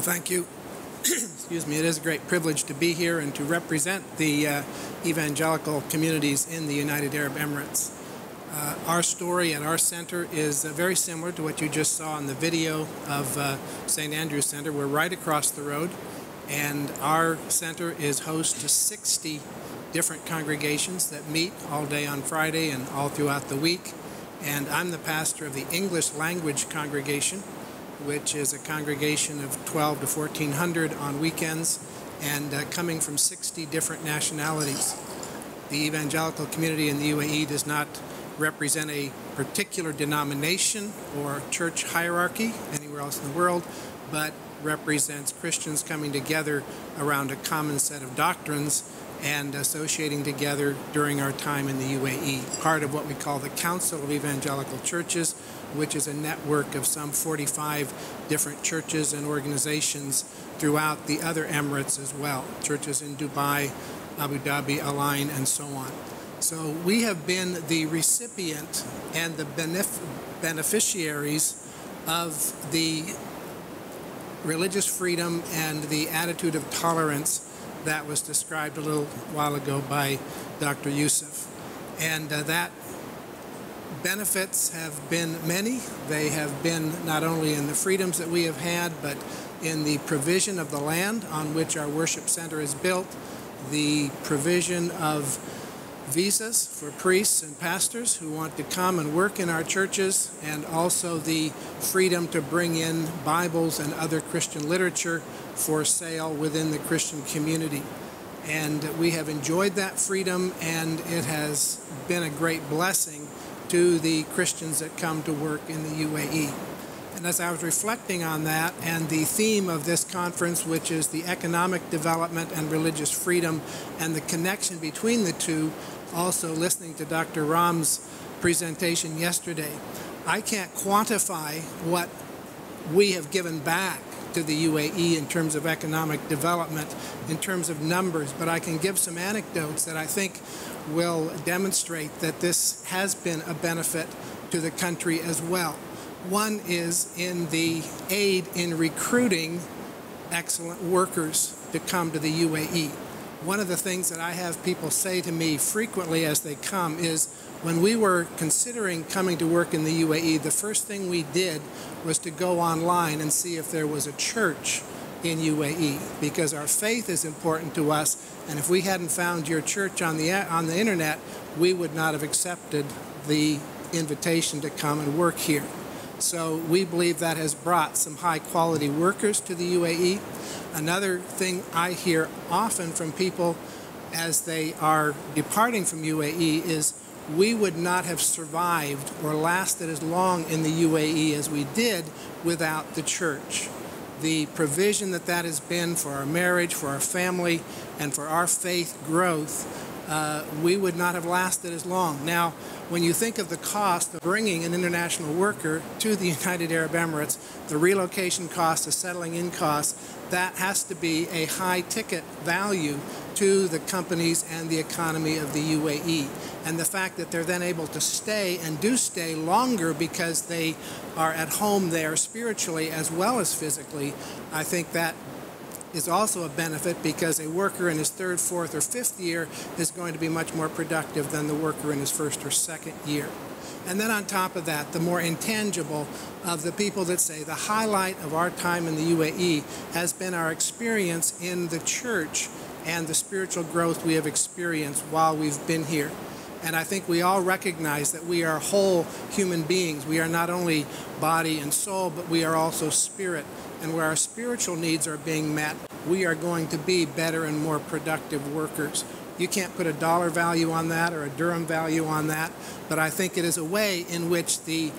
Well, thank you. Excuse me. It is a great privilege to be here and to represent the evangelical communities in the United Arab Emirates. Our story at our center is very similar to what you just saw in the video of St. Andrew's Center. We're right across the road, and our center is host to 60 different congregations that meet all day on Friday and all throughout the week. And I'm the pastor of the English language congregation, which is a congregation of 12 to 1,400 on weekends and coming from 60 different nationalities. The evangelical community in the UAE does not represent a particular denomination or church hierarchy anywhere else in the world, but represents Christians coming together around a common set of doctrines and associating together during our time in the UAE, part of what we call the Council of Evangelical Churches, which is a network of some 45 different churches and organizations throughout the other Emirates as well, churches in Dubai, Abu Dhabi, Al Ain, and so on. So we have been the recipient and the beneficiaries of the religious freedom and the attitude of tolerance that was described a little while ago by Dr. Yusuf. And that benefits have been many. They have been not only in the freedoms that we have had, but in the provision of the land on which our worship center is built, the provision of visas for priests and pastors who want to come and work in our churches, and also the freedom to bring in Bibles and other Christian literature for sale within the Christian community. And we have enjoyed that freedom, and it has been a great blessing to the Christians that come to work in the UAE. And as I was reflecting on that and the theme of this conference, which is the economic development and religious freedom and the connection between the two, also listening to Dr. Ram's presentation yesterday, I can't quantify what we have given back to the UAE in terms of economic development, in terms of numbers, but I can give some anecdotes that I think will demonstrate that this has been a benefit to the country as well. One is in the aid in recruiting excellent workers to come to the UAE. One of the things that I have people say to me frequently as they come is, when we were considering coming to work in the UAE, the first thing we did was to go online and see if there was a church in UAE, because our faith is important to us, and if we hadn't found your church on the internet, we would not have accepted the invitation to come and work here. So we believe that has brought some high-quality workers to the UAE. Another thing I hear often from people as they are departing from UAE is, we would not have survived or lasted as long in the UAE as we did without the church. The provision that has been for our marriage, for our family, and for our faith growth, we would not have lasted as long. Now, when you think of the cost of bringing an international worker to the United Arab Emirates, the relocation costs, the settling in costs, that has to be a high ticket value to the companies and the economy of the UAE. And the fact that they're then able to stay and do stay longer because they are at home there spiritually as well as physically, I think that is also a benefit, because a worker in his third, fourth, or fifth year is going to be much more productive than the worker in his first or second year. And then on top of that, the more intangible of the people that say the highlight of our time in the UAE has been our experience in the church and the spiritual growth we have experienced while we've been here. And I think we all recognize that we are whole human beings. We are not only body and soul, but we are also spirit. And where our spiritual needs are being met, we are going to be better and more productive workers. You can't put a dollar value on that or a dirham value on that, but I think it is a way in which the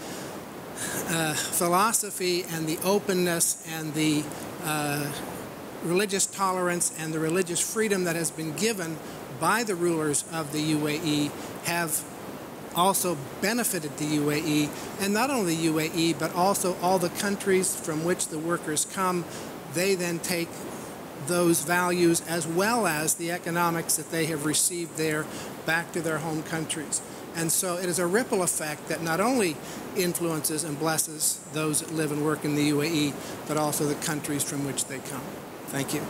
philosophy and the openness and the religious tolerance and the religious freedom that has been given by the rulers of the UAE have also benefited the UAE, and not only the UAE, but also all the countries from which the workers come. They then take those values as well as the economics that they have received there back to their home countries. And so it is a ripple effect that not only influences and blesses those that live and work in the UAE, but also the countries from which they come. Thank you.